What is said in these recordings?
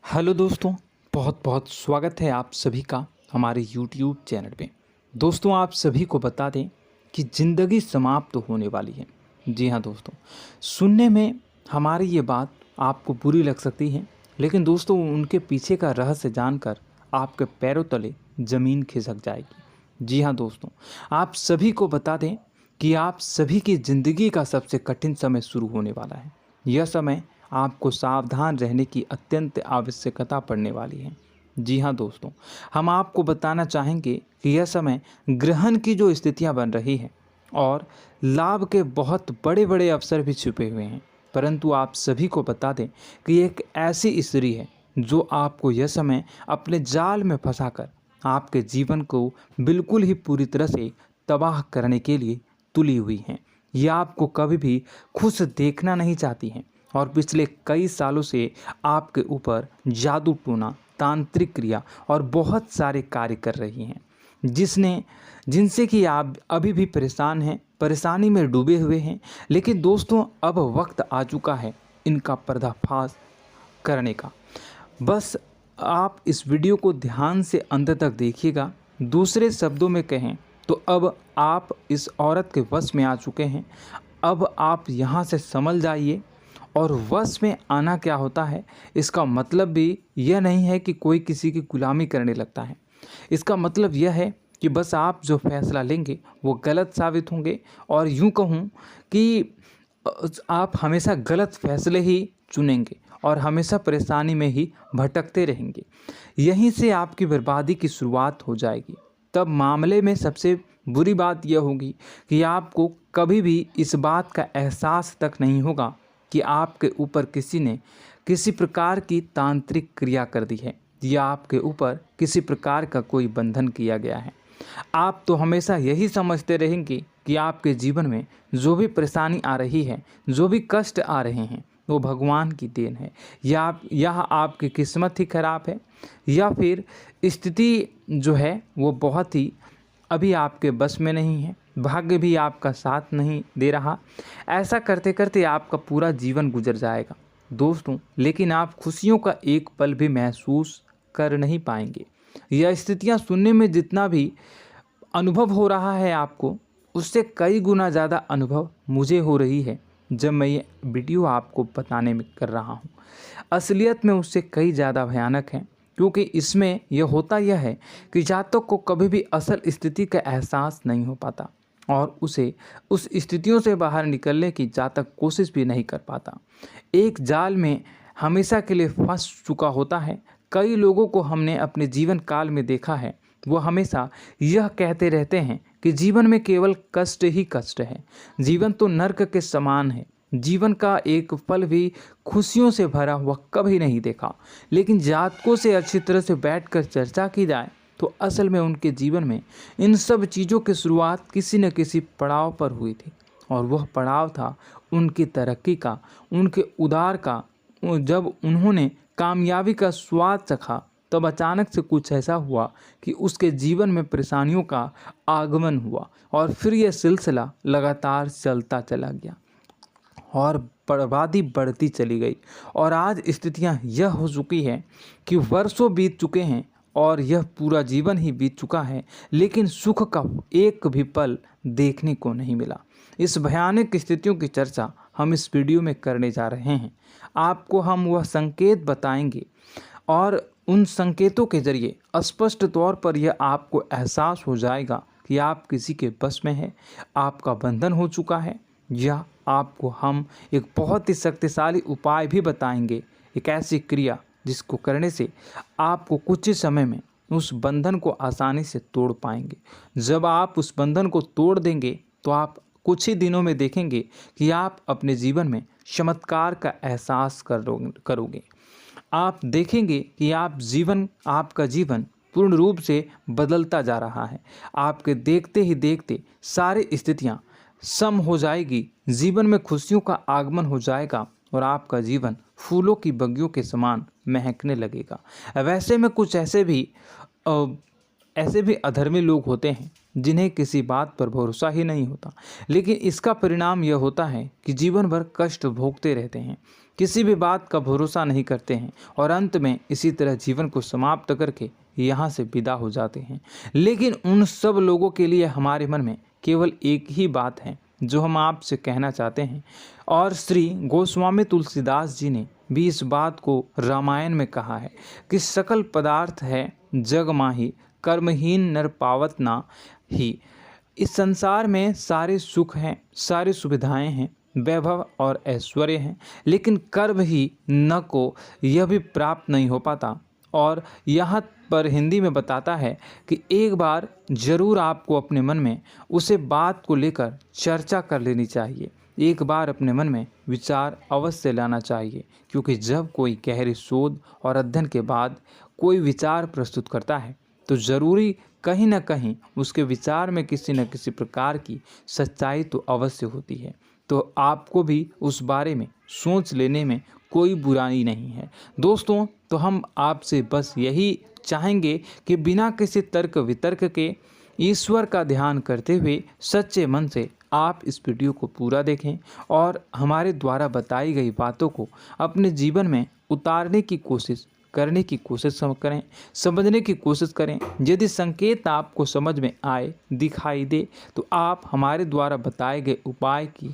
Hello दोस्तों, बहुत बहुत स्वागत है आप सभी का हमारे YouTube चैनल पे। दोस्तों, आप सभी को बता दें कि ज़िंदगी समाप्त होने वाली है। जी हाँ दोस्तों, सुनने में हमारी ये बात आपको बुरी लग सकती है, लेकिन दोस्तों उनके पीछे का रहस्य जानकर आपके पैरों तले ज़मीन खिसक जाएगी। जी हाँ दोस्तों, आप सभी को बता दें कि आप सभी की ज़िंदगी का सबसे कठिन समय शुरू होने वाला है। यह समय आपको सावधान रहने की अत्यंत आवश्यकता पड़ने वाली है। जी हाँ दोस्तों, हम आपको बताना चाहेंगे कि यह समय ग्रहण की जो स्थितियां बन रही है और लाभ के बहुत बड़े बड़े अवसर भी छुपे हुए हैं। परंतु आप सभी को बता दें कि एक ऐसी स्त्री है जो आपको यह समय अपने जाल में फंसाकर आपके जीवन को बिल्कुल ही पूरी तरह से तबाह करने के लिए तुली हुई हैं। यह आपको कभी भी खुश देखना नहीं चाहती हैं और पिछले कई सालों से आपके ऊपर जादू टोना, तांत्रिक क्रिया और बहुत सारे कार्य कर रही हैं, जिनसे कि आप अभी भी परेशान हैं, परेशानी में डूबे हुए हैं। लेकिन दोस्तों, अब वक्त आ चुका है इनका पर्दाफाश करने का। बस आप इस वीडियो को ध्यान से अंत तक देखिएगा। दूसरे शब्दों में कहें तो अब आप इस औरत के वश में आ चुके हैं। अब आप यहाँ से संभल जाइए। और वश में आना क्या होता है, इसका मतलब भी यह नहीं है कि कोई किसी की गुलामी करने लगता है। इसका मतलब यह है कि बस आप जो फैसला लेंगे वो गलत साबित होंगे, और यूँ कहूँ कि आप हमेशा गलत फैसले ही चुनेंगे और हमेशा परेशानी में ही भटकते रहेंगे। यहीं से आपकी बर्बादी की शुरुआत हो जाएगी। तब मामले में सबसे बुरी बात यह होगी कि आपको कभी भी इस बात का एहसास तक नहीं होगा कि आपके ऊपर किसी ने किसी प्रकार की तांत्रिक क्रिया कर दी है या आपके ऊपर किसी प्रकार का कोई बंधन किया गया है। आप तो हमेशा यही समझते रहेंगे कि आपके जीवन में जो भी परेशानी आ रही है, जो भी कष्ट आ रहे हैं, वो भगवान की देन है, या आपकी किस्मत ही खराब है, या फिर स्थिति जो है वो बहुत ही अभी आपके बस में नहीं है, भाग्य भी आपका साथ नहीं दे रहा। ऐसा करते करते आपका पूरा जीवन गुजर जाएगा दोस्तों, लेकिन आप खुशियों का एक पल भी महसूस कर नहीं पाएंगे। यह स्थितियां सुनने में जितना भी अनुभव हो रहा है आपको, उससे कई गुना ज़्यादा अनुभव मुझे हो रही है जब मैं ये वीडियो आपको बताने में कर रहा हूँ। असलियत में उससे कई ज़्यादा भयानक है, क्योंकि इसमें यह होता यह है कि जातक को कभी भी असल स्थिति का एहसास नहीं हो पाता और उसे उस स्थितियों से बाहर निकलने की जातक कोशिश भी नहीं कर पाता। एक जाल में हमेशा के लिए फंस चुका होता है। कई लोगों को हमने अपने जीवन काल में देखा है, वो हमेशा यह कहते रहते हैं कि जीवन में केवल कष्ट ही कष्ट है, जीवन तो नर्क के समान है, जीवन का एक पल भी खुशियों से भरा हुआ कभी नहीं देखा। लेकिन जातकों से अच्छी तरह से बैठकर चर्चा की जाए तो असल में उनके जीवन में इन सब चीज़ों की शुरुआत किसी न किसी पड़ाव पर हुई थी, और वह पड़ाव था उनकी तरक्की का, उनके उदार का। जब उन्होंने कामयाबी का स्वाद चखा, तब अचानक से कुछ ऐसा हुआ कि उसके जीवन में परेशानियों का आगमन हुआ, और फिर यह सिलसिला लगातार चलता चला गया और बर्बादी बढ़ती चली गई। और आज स्थितियां यह हो चुकी है कि वर्षों बीत चुके हैं और यह पूरा जीवन ही बीत चुका है, लेकिन सुख का एक भी पल देखने को नहीं मिला। इस भयानक स्थितियों की चर्चा हम इस वीडियो में करने जा रहे हैं। आपको हम वह संकेत बताएंगे, और उन संकेतों के जरिए स्पष्ट तौर पर यह आपको एहसास हो जाएगा कि आप किसी के बस में हैं, आपका बंधन हो चुका है, या आपको हम एक बहुत ही शक्तिशाली उपाय भी बताएंगे, एक ऐसी क्रिया जिसको करने से आपको कुछ ही समय में उस बंधन को आसानी से तोड़ पाएंगे। जब आप उस बंधन को तोड़ देंगे तो आप कुछ ही दिनों में देखेंगे कि आप अपने जीवन में चमत्कार का एहसास करोगे। आप देखेंगे कि आपका जीवन पूर्ण रूप से बदलता जा रहा है। आपके देखते ही देखते सारी स्थितियां सम हो जाएगी, जीवन में खुशियों का आगमन हो जाएगा और आपका जीवन फूलों की बगियों के समान महकने लगेगा। वैसे में कुछ ऐसे भी अधर्मी लोग होते हैं जिन्हें किसी बात पर भरोसा ही नहीं होता, लेकिन इसका परिणाम यह होता है कि जीवन भर कष्ट भोगते रहते हैं। किसी भी बात का भरोसा नहीं करते हैं और अंत में इसी तरह जीवन को समाप्त करके यहाँ से विदा हो जाते हैं। लेकिन उन सब लोगों के लिए हमारे मन में केवल एक ही बात है जो हम आपसे कहना चाहते हैं, और श्री गोस्वामी तुलसीदास जी ने भी इस बात को रामायण में कहा है कि सकल पदार्थ है जग माही, कर्महीन नर पावत ना ही। इस संसार में सारे सुख हैं, सारी सुविधाएं हैं, वैभव और ऐश्वर्य हैं, लेकिन कर्म ही न को यह भी प्राप्त नहीं हो पाता। और यहाँ पर हिंदी में बताता है कि एक बार जरूर आपको अपने मन में उसे बात को लेकर चर्चा कर लेनी चाहिए, एक बार अपने मन में विचार अवश्य लाना चाहिए, क्योंकि जब कोई गहरी शोध और अध्ययन के बाद कोई विचार प्रस्तुत करता है तो ज़रूरी कहीं ना कहीं उसके विचार में किसी न किसी प्रकार की सच्चाई तो अवश्य होती है। तो आपको भी उस बारे में सोच लेने में कोई बुराई नहीं है। दोस्तों, तो हम आपसे बस यही चाहेंगे कि बिना किसी तर्क वितर्क के ईश्वर का ध्यान करते हुए सच्चे मन से आप इस वीडियो को पूरा देखें और हमारे द्वारा बताई गई बातों को अपने जीवन में उतारने की कोशिश करने की कोशिश करें, समझने की कोशिश करें। यदि संकेत आपको समझ में आए, दिखाई दे, तो आप हमारे द्वारा बताए गए उपाय की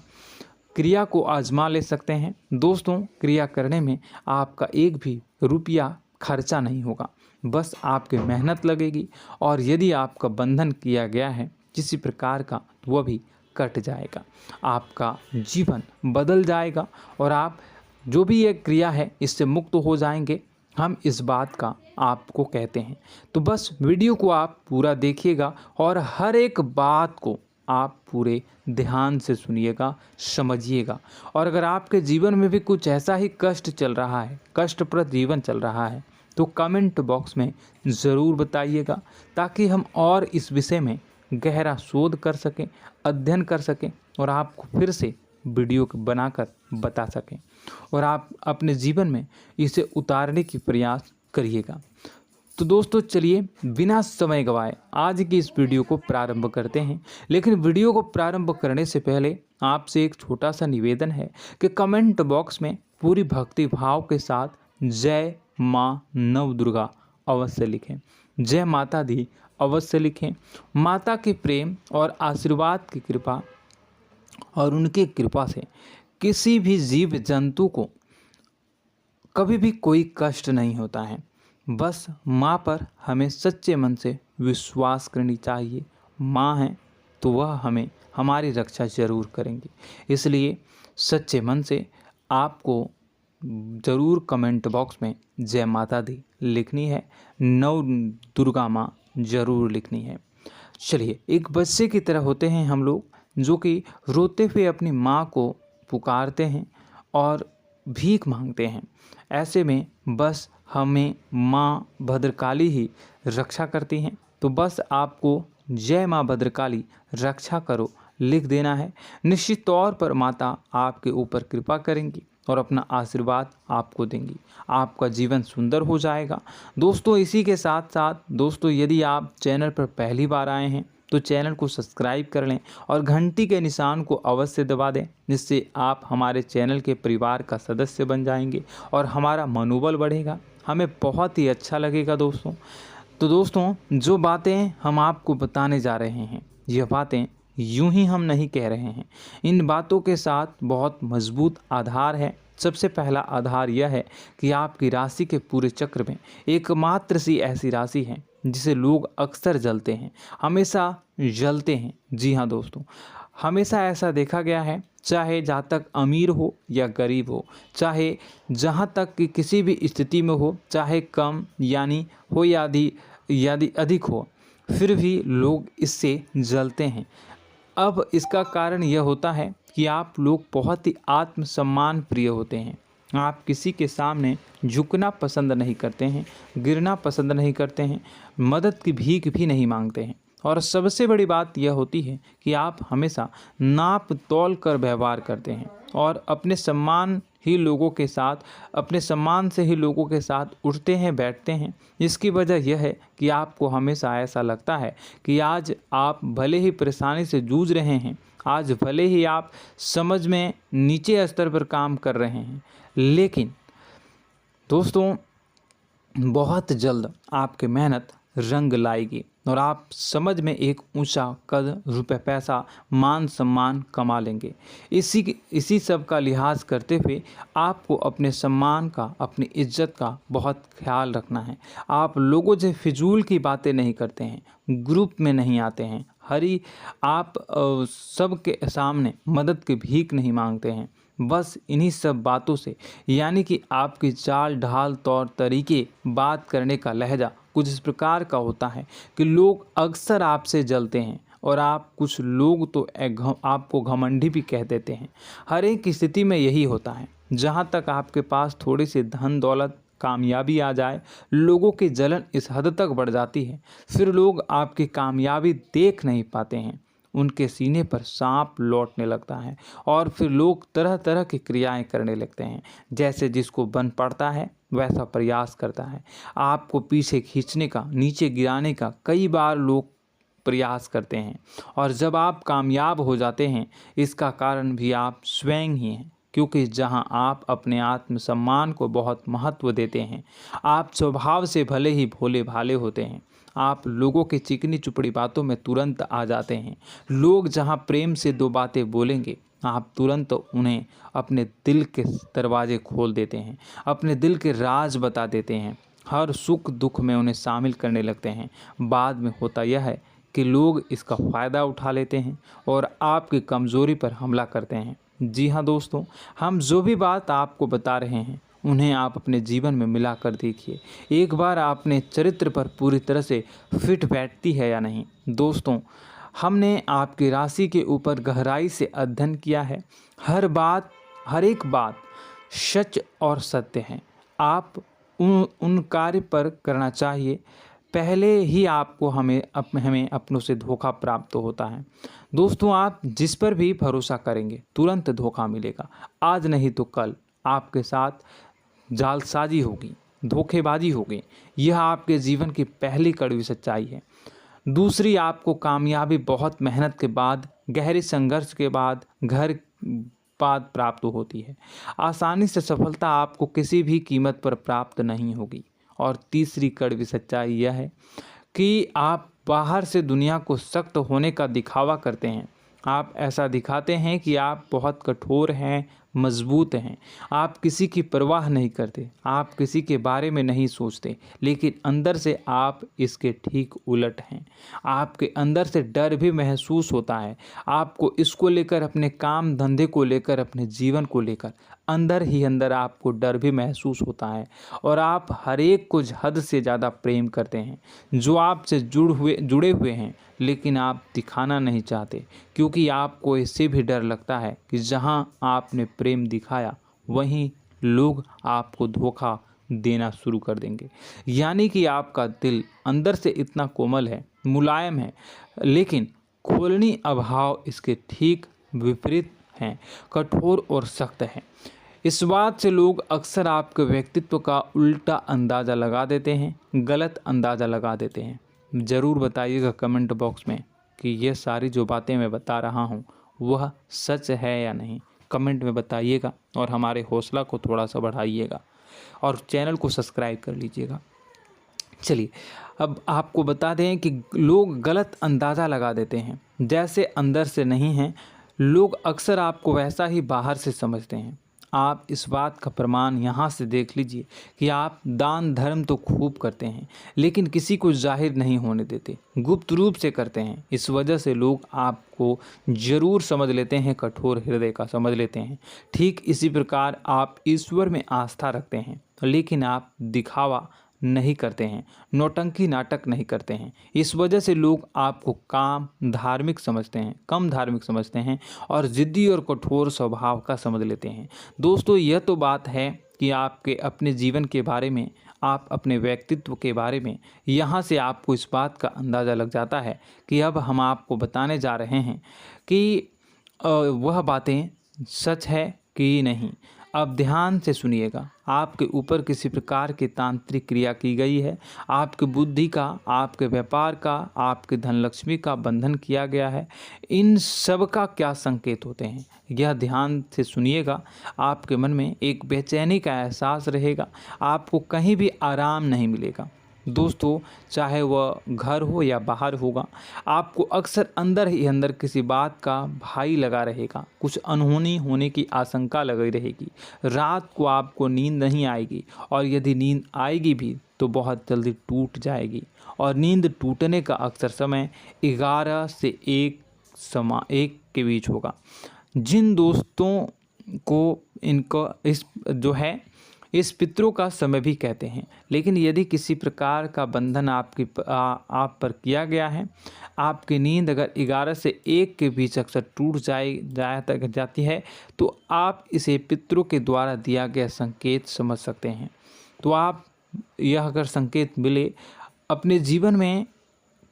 क्रिया को आजमा ले सकते हैं। दोस्तों, क्रिया करने में आपका एक भी रुपया खर्चा नहीं होगा, बस आपकी मेहनत लगेगी, और यदि आपका बंधन किया गया है किसी प्रकार का तो वह भी कट जाएगा, आपका जीवन बदल जाएगा और आप जो भी ये क्रिया है इससे मुक्त हो जाएंगे। हम इस बात का आपको कहते हैं। तो बस वीडियो को आप पूरा देखिएगा और हर एक बात को आप पूरे ध्यान से सुनिएगा, समझिएगा। और अगर आपके जीवन में भी कुछ ऐसा ही कष्ट चल रहा है, कष्टप्रद जीवन चल रहा है, तो कमेंट बॉक्स में ज़रूर बताइएगा, ताकि हम और इस विषय में गहरा शोध कर सकें, अध्ययन कर सकें और आपको फिर से वीडियो बनाकर बता सकें और आप अपने जीवन में इसे उतारने की प्रयास करिएगा। तो दोस्तों, चलिए बिना समय गवाए आज की इस वीडियो को प्रारंभ करते हैं। लेकिन वीडियो को प्रारंभ करने से पहले आपसे एक छोटा सा निवेदन है कि कमेंट बॉक्स में पूरी भक्ति भाव के साथ जय माँ नव दुर्गा अवश्य लिखें, जय माता दी अवश्य लिखें। माता के प्रेम और आशीर्वाद की कृपा और उनकी कृपा से किसी भी जीव जंतु को कभी भी कोई कष्ट नहीं होता है। बस माँ पर हमें सच्चे मन से विश्वास करनी चाहिए। माँ है तो वह हमें हमारी रक्षा जरूर करेंगी। इसलिए सच्चे मन से आपको ज़रूर कमेंट बॉक्स में जय माता दी लिखनी है, नव दुर्गा माँ ज़रूर लिखनी है। चलिए, एक बच्चे की तरह होते हैं हम लोग, जो कि रोते हुए अपनी माँ को पुकारते हैं और भीख मांगते हैं। ऐसे में बस हमें माँ भद्रकाली ही रक्षा करती हैं। तो बस आपको जय माँ भद्रकाली रक्षा करो लिख देना है। निश्चित तौर पर माता आपके ऊपर कृपा करेंगी और अपना आशीर्वाद आपको देंगी, आपका जीवन सुंदर हो जाएगा। दोस्तों, इसी के साथ साथ दोस्तों, यदि आप चैनल पर पहली बार आए हैं तो चैनल को सब्सक्राइब कर लें और घंटी के निशान को अवश्य दबा दें, जिससे आप हमारे चैनल के परिवार का सदस्य बन जाएंगे और हमारा मनोबल बढ़ेगा, हमें बहुत ही अच्छा लगेगा दोस्तों। तो दोस्तों, जो बातें हम आपको बताने जा रहे हैं, यह बातें यूं ही हम नहीं कह रहे हैं। इन बातों के साथ बहुत मजबूत आधार है। सबसे पहला आधार यह है कि आपकी राशि के पूरे चक्र में एकमात्र सी ऐसी राशि है जिसे लोग अक्सर जलते हैं, हमेशा जलते हैं। जी हाँ दोस्तों, हमेशा ऐसा देखा गया है, चाहे जहाँ तक अमीर हो या गरीब हो, चाहे जहाँ तक कि किसी भी स्थिति में हो, चाहे कम यानी हो या अधिक हो, फिर भी लोग इससे जलते हैं। अब इसका कारण यह होता है कि आप लोग बहुत ही आत्मसम्मान प्रिय होते हैं। आप किसी के सामने झुकना पसंद नहीं करते हैं, गिरना पसंद नहीं करते हैं, मदद की भीख भी नहीं मांगते हैं। और सबसे बड़ी बात यह होती है कि आप हमेशा नाप तोल कर व्यवहार करते हैं और अपने सम्मान से ही लोगों के साथ उठते हैं, बैठते हैं। इसकी वजह यह है कि आपको हमेशा ऐसा लगता है कि आज आप भले ही परेशानी से जूझ रहे हैं, आज भले ही आप समझ में नीचे स्तर पर काम कर रहे हैं, लेकिन दोस्तों बहुत जल्द आपकी मेहनत रंग लाएगी और आप समझ में एक ऊंचा कद, रुपए, पैसा, मान सम्मान कमा लेंगे। इसी सब का लिहाज करते हुए आपको अपने सम्मान का, अपनी इज्जत का बहुत ख्याल रखना है। आप लोगों से फिजूल की बातें नहीं करते हैं, ग्रुप में नहीं आते हैं, आप सबके सामने मदद की भीख नहीं मांगते हैं। बस इन्हीं सब बातों से, यानी कि आपकी चाल ढाल, तौर तरीके, बात करने का लहजा कुछ इस प्रकार का होता है कि लोग अक्सर आपसे जलते हैं और कुछ लोग तो आपको घमंडी भी कह देते हैं। हर एक स्थिति में यही होता है। जहाँ तक आपके पास थोड़ी सी धन दौलत, कामयाबी आ जाए, लोगों की जलन इस हद तक बढ़ जाती है, फिर लोग आपकी कामयाबी देख नहीं पाते हैं। उनके सीने पर सांप लौटने लगता है और फिर लोग तरह तरह की क्रियाएं करने लगते हैं। जैसे जिसको बन पड़ता है वैसा प्रयास करता है। आपको पीछे खींचने का, नीचे गिराने का कई बार लोग प्रयास करते हैं और जब आप कामयाब हो जाते हैं, इसका कारण भी आप स्वयं ही हैं। क्योंकि जहां आप अपने आत्मसम्मान को बहुत महत्व देते हैं, आप स्वभाव से भले ही भोले भाले होते हैं, आप लोगों की चिकनी चुपड़ी बातों में तुरंत आ जाते हैं। लोग जहां प्रेम से दो बातें बोलेंगे, आप तुरंत उन्हें अपने दिल के दरवाजे खोल देते हैं, अपने दिल के राज बता देते हैं, हर सुख दुख में उन्हें शामिल करने लगते हैं। बाद में होता यह है कि लोग इसका फ़ायदा उठा लेते हैं और आपकी कमज़ोरी पर हमला करते हैं। जी हाँ दोस्तों, हम जो भी बात आपको बता रहे हैं उन्हें आप अपने जीवन में मिला कर देखिए। एक बार आपने चरित्र पर पूरी तरह से फिट बैठती है या नहीं। दोस्तों, हमने आपकी राशि के ऊपर गहराई से अध्ययन किया है। हर एक बात सच और सत्य है। आप उन कार्य पर करना चाहिए, पहले ही आपको हमें अपनों से धोखा प्राप्त होता है। दोस्तों, आप जिस पर भी भरोसा करेंगे तुरंत धोखा मिलेगा। आज नहीं तो कल आपके साथ जालसाजी होगी, धोखेबाजी होगी। यह आपके जीवन की पहली कड़वी सच्चाई है। दूसरी, आपको कामयाबी बहुत मेहनत के बाद, गहरे संघर्ष के बाद, प्राप्त होती है। आसानी से सफलता आपको किसी भी कीमत पर प्राप्त नहीं होगी। और तीसरी कड़वी सच्चाई यह है कि आप बाहर से दुनिया को सख्त होने का दिखावा करते हैं। आप ऐसा दिखाते हैं कि आप बहुत कठोर हैं, मजबूत हैं। आप किसी की परवाह नहीं करते, आप किसी के बारे में नहीं सोचते, लेकिन अंदर से आप इसके ठीक उलट हैं। आपके अंदर से डर भी महसूस होता है। आपको इसको लेकर, अपने काम धंधे को लेकर, अपने जीवन को लेकर अंदर ही अंदर आपको डर भी महसूस होता है और आप हर एक को हद से ज़्यादा प्रेम करते हैं, जो आपसे जुड़े हुए हैं, लेकिन आप दिखाना नहीं चाहते, क्योंकि आपको इससे भी डर लगता है कि जहां आपने प्रेम दिखाया वहीं लोग आपको धोखा देना शुरू कर देंगे। यानी कि आपका दिल अंदर से इतना कोमल है, मुलायम है, लेकिन खोलनी अभाव इसके ठीक विपरीत हैं, कठोर और सख्त हैं। इस बात से लोग अक्सर आपके व्यक्तित्व का उल्टा अंदाज़ा लगा देते हैं, गलत अंदाज़ा लगा देते हैं। ज़रूर बताइएगा कमेंट बॉक्स में कि ये सारी जो बातें मैं बता रहा हूँ वह सच है या नहीं। कमेंट में बताइएगा और हमारे हौसला को थोड़ा सा बढ़ाइएगा और चैनल को सब्सक्राइब कर लीजिएगा। चलिए, अब आपको बता दें कि लोग गलत अंदाज़ा लगा देते हैं। जैसे अंदर से नहीं हैं, लोग अक्सर आपको वैसा ही बाहर से समझते हैं। आप इस बात का प्रमाण यहाँ से देख लीजिए कि आप दान धर्म तो खूब करते हैं, लेकिन किसी को जाहिर नहीं होने देते, गुप्त रूप से करते हैं। इस वजह से लोग आपको ज़रूर समझ लेते हैं, कठोर हृदय का समझ लेते हैं। ठीक इसी प्रकार आप ईश्वर में आस्था रखते हैं, लेकिन आप दिखावा नहीं करते हैं, नौटंकी नाटक नहीं करते हैं। इस वजह से लोग आपको कम धार्मिक समझते हैं और ज़िद्दी और कठोर स्वभाव का समझ लेते हैं। दोस्तों, यह तो बात है कि आपके अपने जीवन के बारे में, आप अपने व्यक्तित्व के बारे में, यहाँ से आपको इस बात का अंदाज़ा लग जाता है कि अब हम आपको बताने जा रहे हैं कि वह बातें सच है कि नहीं। अब ध्यान से सुनिएगा। आपके ऊपर किसी प्रकार की तांत्रिक क्रिया की गई है, आपकी बुद्धि का, आपके व्यापार का, आपके धनलक्ष्मी का बंधन किया गया है। इन सब का क्या संकेत होते हैं, यह ध्यान से सुनिएगा। आपके मन में एक बेचैनी का एहसास रहेगा, आपको कहीं भी आराम नहीं मिलेगा। दोस्तों, चाहे वह घर हो या बाहर होगा, आपको अक्सर अंदर ही अंदर किसी बात का भय लगा रहेगा, कुछ अनहोनी होने की आशंका लगी रहेगी। रात को आपको नींद नहीं आएगी, और यदि नींद आएगी भी तो बहुत जल्दी टूट जाएगी। और नींद टूटने का अक्सर समय 11 से 1 के बीच होगा। जिन दोस्तों को इनको इस पितरों का समय भी कहते हैं। लेकिन यदि किसी प्रकार का बंधन आप पर किया गया है, आपकी नींद अगर 11 से 1 के बीच अक्सर टूट जाती है, तो आप इसे पितरों के द्वारा दिया गया संकेत समझ सकते हैं। तो आप यह अगर संकेत मिले अपने जीवन में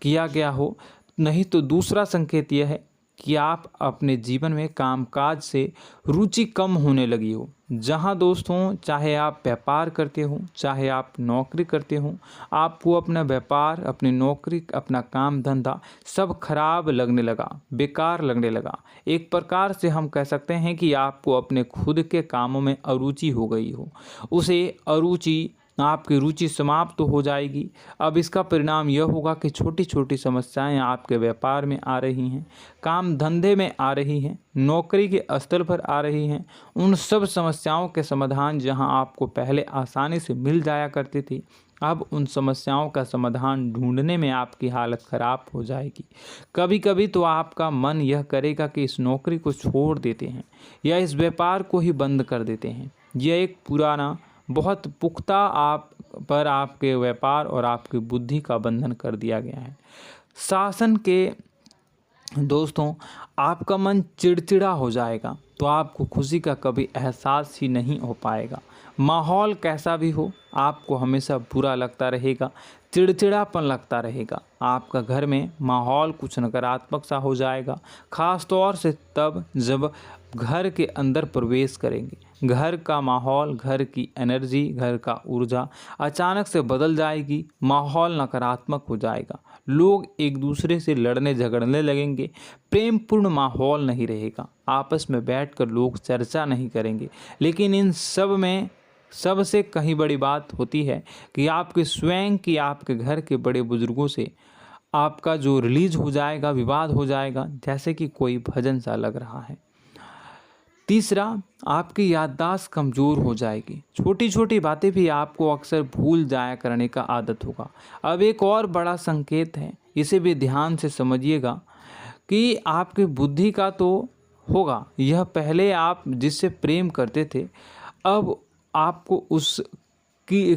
किया गया हो, नहीं तो दूसरा संकेत यह है कि आप अपने जीवन में कामकाज से रुचि कम होने लगी हो। जहां दोस्तों, चाहे आप व्यापार करते हो, चाहे आप नौकरी करते हो, आपको अपना व्यापार, अपनी नौकरी, अपना काम धंधा सब खराब लगने लगा, बेकार लगने लगा। एक प्रकार से हम कह सकते हैं कि आपको अपने खुद के कामों में अरुचि हो गई हो। उसे अरुचि, आपकी रुचि समाप्त तो हो जाएगी। अब इसका परिणाम यह होगा कि छोटी छोटी समस्याएं आपके व्यापार में आ रही हैं, काम धंधे में आ रही हैं, नौकरी के स्तर पर आ रही हैं। उन सब समस्याओं के समाधान जहां आपको पहले आसानी से मिल जाया करती थी, अब उन समस्याओं का समाधान ढूंढने में आपकी हालत ख़राब हो जाएगी। कभी कभी तो आपका मन यह करेगा कि इस नौकरी को छोड़ देते हैं या इस व्यापार को ही बंद कर देते हैं। यह एक पुराना, बहुत पुख्ता आपके व्यापार और आपकी बुद्धि का बंधन कर दिया गया है। शासन के दोस्तों, आपका मन चिड़चिड़ा हो जाएगा, तो आपको खुशी का कभी एहसास ही नहीं हो पाएगा। माहौल कैसा भी हो, आपको हमेशा बुरा लगता रहेगा, चिड़चिड़ापन लगता रहेगा। आपका घर में माहौल कुछ नकारात्मक सा हो जाएगा, ख़ास तौर से तब जब घर के अंदर प्रवेश करेंगे। घर का माहौल, घर की एनर्जी, घर का ऊर्जा अचानक से बदल जाएगी, माहौल नकारात्मक हो जाएगा। लोग एक दूसरे से लड़ने झगड़ने लगेंगे, प्रेमपूर्ण माहौल नहीं रहेगा, आपस में बैठकर लोग चर्चा नहीं करेंगे। लेकिन इन सब में सबसे कहीं बड़ी बात होती है कि आपके स्वयं की, आपके घर के बड़े बुजुर्गों से आपका जो रिलीज हो जाएगा, विवाद हो जाएगा, जैसे कि कोई भजन सा लग रहा है। तीसरा, आपकी याददाश्त कमज़ोर हो जाएगी, छोटी छोटी बातें भी आपको अक्सर भूल जाया करने का आदत होगा। अब एक और बड़ा संकेत है, इसे भी ध्यान से समझिएगा कि आपकी बुद्धि का तो होगा, यह पहले आप जिससे प्रेम करते थे, अब आपको उसकी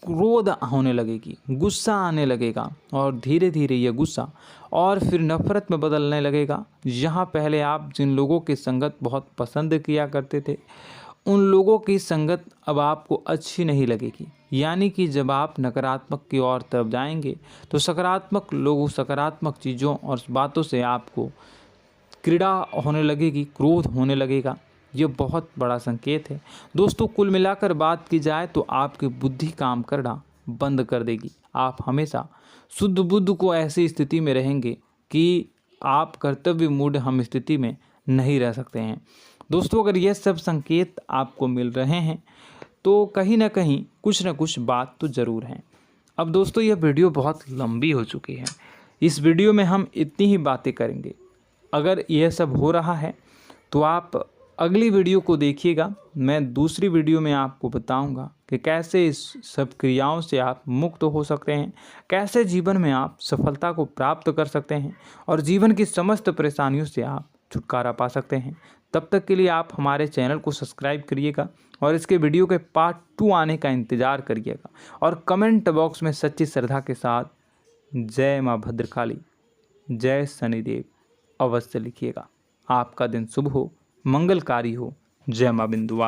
क्रोध होने लगेगी, गुस्सा आने लगेगा, और धीरे धीरे यह गुस्सा और फिर नफरत में बदलने लगेगा। यहाँ पहले आप जिन लोगों की संगत बहुत पसंद किया करते थे, उन लोगों की संगत अब आपको अच्छी नहीं लगेगी। यानी कि जब आप नकारात्मक की ओर तरफ जाएंगे, तो सकारात्मक लोगों, सकारात्मक चीज़ों और बातों से आपको क्रीड़ा होने लगेगी, क्रोध होने लगेगा। ये बहुत बड़ा संकेत है दोस्तों। कुल मिलाकर बात की जाए तो आपकी बुद्धि काम करना बंद कर देगी। आप हमेशा शुद्ध बुद्ध को ऐसी स्थिति में रहेंगे कि आप कर्तव्य मूढ़ हम स्थिति में नहीं रह सकते हैं। दोस्तों, अगर ये सब संकेत आपको मिल रहे हैं तो कहीं ना कहीं कुछ ना कुछ बात तो ज़रूर है। अब दोस्तों, यह वीडियो बहुत लंबी हो चुकी है, इस वीडियो में हम इतनी ही बातें करेंगे। अगर यह सब हो रहा है तो आप अगली वीडियो को देखिएगा। मैं दूसरी वीडियो में आपको बताऊंगा कि कैसे इस सब क्रियाओं से आप मुक्त हो सकते हैं, कैसे जीवन में आप सफलता को प्राप्त कर सकते हैं और जीवन की समस्त परेशानियों से आप छुटकारा पा सकते हैं। तब तक के लिए आप हमारे चैनल को सब्सक्राइब करिएगा और इसके वीडियो के पार्ट 2 आने का इंतज़ार करिएगा। और कमेंट बॉक्स में सच्ची श्रद्धा के साथ जय माँ भद्रकाली, जय शनिदेव अवश्य लिखिएगा। आपका दिन शुभ हो, मंगलकारी हो। जय माँ बिंदुवासिनी।